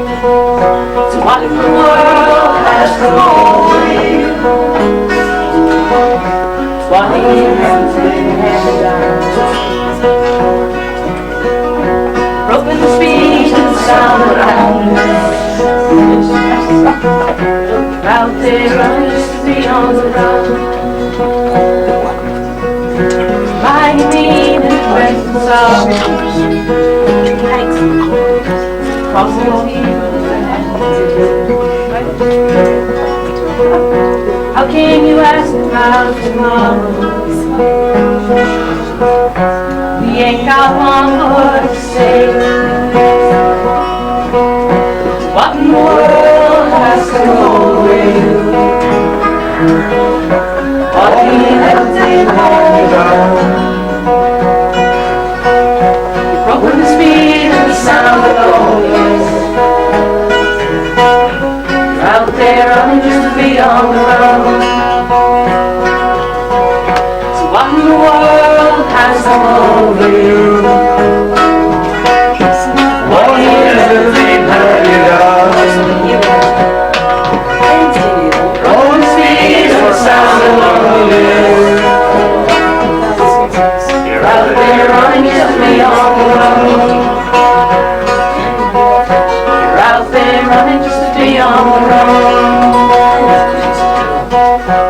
So what if the world has come over you? What if you've been handed down? Broken speech and sound around you. Out there running just to be on the run. My need and the presence of crossing how can you ask about tomorrow? We ain't got one word to say. What in the world has come over you? What do you have to hold on? You've broken the speed and the sound of loneliness. You're out there running just to be on the run. So what in the world has come over you? What do you have to hold on? Broken speed and the sound of loneliness. You're out there running just to be on the run. You're out there running just to be on the run.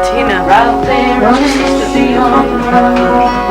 Tina, you're out there running just to be on the run.